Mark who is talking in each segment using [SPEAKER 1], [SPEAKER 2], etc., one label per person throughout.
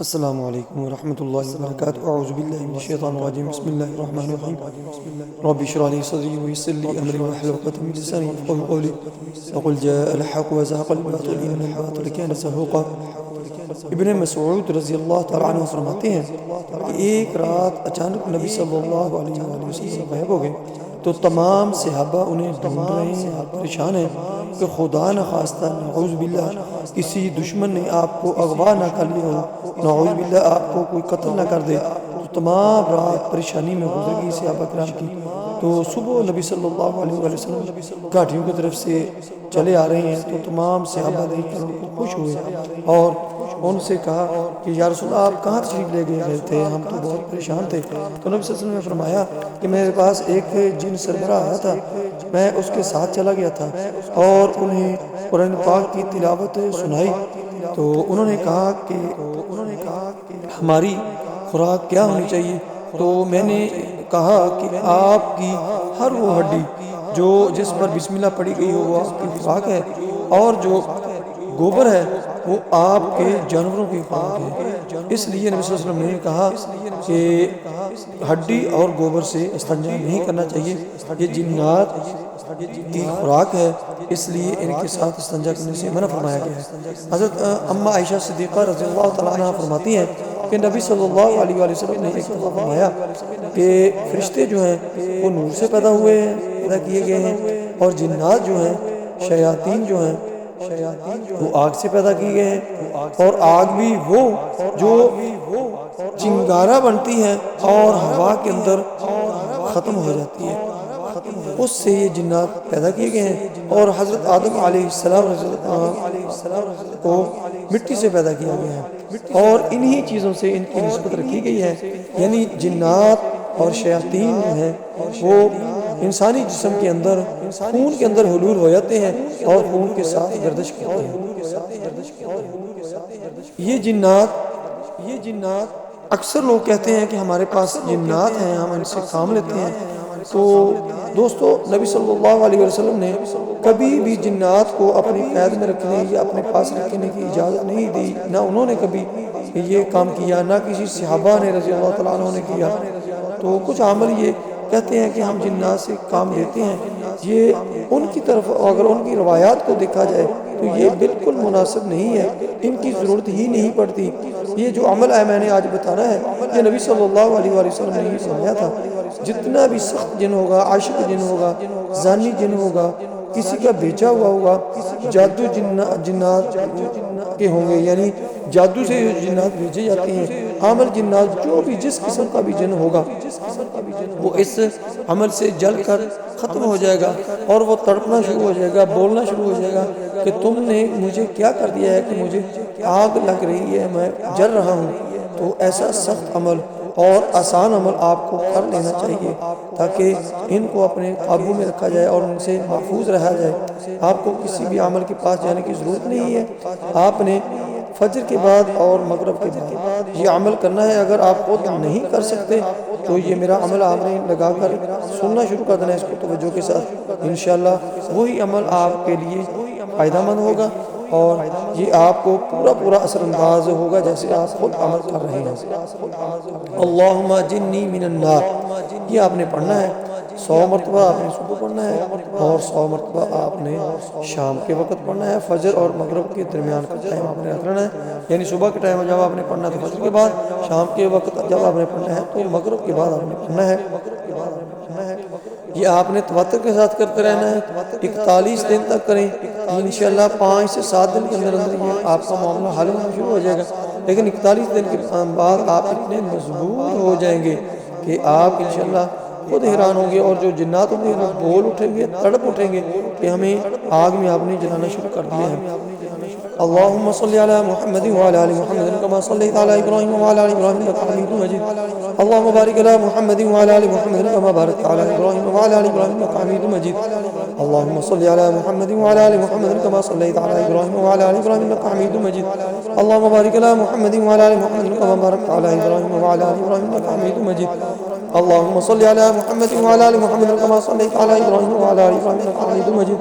[SPEAKER 1] السلام علیکم ورحمۃ اللہ وبرکاتہ اعوذ باللہ من الشیطان الرجیم بسم اللہ الرحمن الرحیم رب اشرح لي صدری ويسر لي امری واحلل عقدۃ من لسانی یفقهوا قولی وقل جاء الحق وزهق الباطل ان الباطل كان زهوقا۔ ابن مسعود رضی اللہ تعالیٰ عنہ فرماتے ہیں کہ ایک رات اچانک نبی صلی اللہ علیہ وآلہ وسلم غائب ہو گئے تو تمام صحابہ انہیں ڈھونڈ رہے ہیں اور پریشان ہیں کہ خدا نہ خواستہ نعوذ باللہ کسی دشمن نے آپ کو اغوا نہ کر لیا ہو، نعوذ باللہ آپ کو کوئی قتل نہ کر دے۔ تو تمام رات پریشانی میں گزر گئی صحابہ کرام کی۔ تو صبح نبی صلی اللہ علیہ وآلہ وسلم گھاٹیوں کی طرف سے چلے آ رہے ہیں تو تمام صحابہ دیکھ کر ان کو خوش ہوئے اور ان سے کہا کہ یا رسول اللہ آپ کہاں تشریف لے گئے تھے، ہم تو بہت پریشان تھے۔ تو نبی صلی اللہ علیہ وسلم نے فرمایا کہ میرے پاس ایک جن سربراہ آیا تھا، میں اس کے ساتھ چلا گیا تھا اور انہیں قرآن پاک کی تلاوت سنائی تو انہوں نے کہا کہ ہماری خوراک کیا ہونی چاہیے، تو میں نے کہا کہ آپ کی ہر وہ ہڈی جو جس پر بسم اللہ پڑھی گئی ہو وہ آپ کی خوراک ہے، اور جو گوبر ہے وہ آپ کے جانوروں کی خوراک ہے۔ اس لیے نبی صلی اللہ علیہ وسلم نے کہا کہ ہڈی اور گوبر سے استنجا نہیں کرنا چاہیے، یہ جنات کی خوراک ہے، اس لیے ان کے ساتھ استنجا کرنے سے منع فرمایا گیا ہے۔ حضرت اماں عائشہ صدیقہ رضی اللہ تعالیٰ عنہ فرماتی ہیں کہ نبی صلی اللہ علیہ وآلہ وسلم نے ایک دفعہ فرمایا کہ فرشتے جو ہیں وہ نور سے پیدا ہوئے ہیں، پیدا کیے گئے ہیں، اور جنات جو ہیں، شیاطین جو ہیں، وہ آگ سے پیدا کیے گئے ہیں، اور آگ بھی وہ جو چنگارہ بنتی ہے اور ہوا کے اندر ختم ہو جاتی ہے، اس سے یہ جنات پیدا کیے گئے ہیں۔ اور حضرت آدم علیہ السلام کو مٹی سے پیدا کیا گیا ہے اور انہی چیزوں سے ان کی نسبت رکھی گئی ہے، یعنی جنات اور شیاطین جو ہیں وہ انسانی جسم کے اندر خون کے اندر حلول ہو جاتے ہیں اور خون کے ساتھ گردش کرتے ہیں۔ یہ جنات اکثر لوگ کہتے ہیں کہ ہمارے پاس جنات ہیں، ہم ان سے کام لیتے ہیں۔ تو دوستو، نبی صلی اللہ علیہ وسلم نے کبھی بھی جنات کو اپنی قید میں رکھنے یا اپنے پاس رکھنے کی اجازت نہیں دی، نہ انہوں نے کبھی یہ کام کیا، نہ کسی صحابہ نے رضی اللہ تعالیٰ عنہ نے کیا۔ تو کچھ عامل یہ کہتے ہیں کہ ہم جنات سے کام لیتے ہیں، یہ ان کی طرف اگر ان کی روایات کو دیکھا جائے تو یہ بالکل مناسب نہیں ہے، ان کی ضرورت ہی نہیں پڑتی۔ یہ جو عمل ہے میں نے آج بتانا ہے، یہ نبی صلی اللہ علیہ وآلہ وسلم نے یہ فرمایا تھا۔ جتنا بھی سخت جن ہوگا، عاشق جن ہوگا، زانی جن ہوگا، کسی کا بیچا ہوا ہوگا، جادو جنات کے ہوں گے، یعنی جادو سے جنات بھیجے جاتے ہیں، عامل جنات جو بھی جس قسم کا بھی جن ہوگا وہ اس عمل سے جل کر ختم ہو جائے گا اور وہ تڑپنا شروع ہو جائے گا، بولنا شروع ہو جائے گا کہ تم نے مجھے کیا کر دیا ہے کہ مجھے آگ لگ رہی ہے، میں جل رہا ہوں۔ تو ایسا سخت عمل اور آسان عمل آپ کو کر لینا چاہیے تاکہ ان کو اپنے قابو میں رکھا جائے اور ان سے محفوظ رہا جائے۔ آپ کو کسی بھی عمل کے پاس جانے کی ضرورت نہیں ہے، آپ نے فجر کے بعد اور مغرب کے بعد یہ عمل کرنا ہے۔ اگر آپ خود نہیں کر سکتے تو یہ میرا عمل آپ نے لگا کر سننا شروع کر دینا ہے اس کو توجہ کے ساتھ، انشاءاللہ وہی عمل آپ کے لیے فائدہ مند ہوگا اور یہ آپ کو پورا اثر انداز ہوگا جیسے آپ خود عمل کر رہے ہیں۔ اللہم اجرنی من النار، یہ آپ نے پڑھنا ہے 100 مرتبہ، آپ نے صبح پڑھنا ہے اور 100 مرتبہ آپ نے شام کے وقت پڑھنا ہے۔ فجر اور مغرب کے درمیان کا ٹائم آپ نے رکھنا ہے، یعنی صبح کے ٹائم جب آپ نے پڑھنا ہے تو فجر کے بعد، شام کے وقت جب آپ نے پڑھنا ہے تو مغرب کے بعد آپ نے پڑھنا ہے۔ یہ آپ نے تواتر کے ساتھ کرتے رہنا ہے، 41 دن تک کریں، انشاءاللہ 5 سے 7 دن کے اندر یہ آپ کا معاملہ حل ہونا شروع ہو جائے گا۔ لیکن 41 دن کے بعد آپ اتنے مضبوط ہو جائیں گے کہ آپ انشاءاللہ خود حیران ہوں گے، اور جو جنات ہوں گے وہ بول اٹھیں گے، تڑپ اٹھیں گے کہ ہمیں آگ میں آپ نے جلانا شروع کر دیا ہے۔ اللہم صلی علی محمد وعلی آل محمد کما صلیت علی ابراہیم وعلی آل ابراہیم انک حمید مجید۔ اللہم بارک علی محمد وعلی آل محمد کما بارکت علی ابراہیم وعلی آل ابراہیم انک حمید مجید۔ اللہم صلی علی محمد وعلی آل محمد کما صلیت علی ابراہیم وعلی آل ابراہیم انک حمید مجید۔ اللہم بارک علی محمد وعلی آل محمد کما بارکت علی ابراہیم وعلی آل ابراہیم انک حمید مجید۔ اللہم صلی علی محمد وعلی آل محمد کما صلیت علی ابراہیم وعلی آل ابراہیم انک حمید مجید۔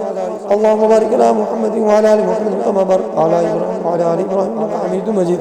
[SPEAKER 1] اللہم بارک علی محمد وعلی آل محمد کما بارکت علی ابراہیم وعلی آل ابراہیم انک حمید مجید۔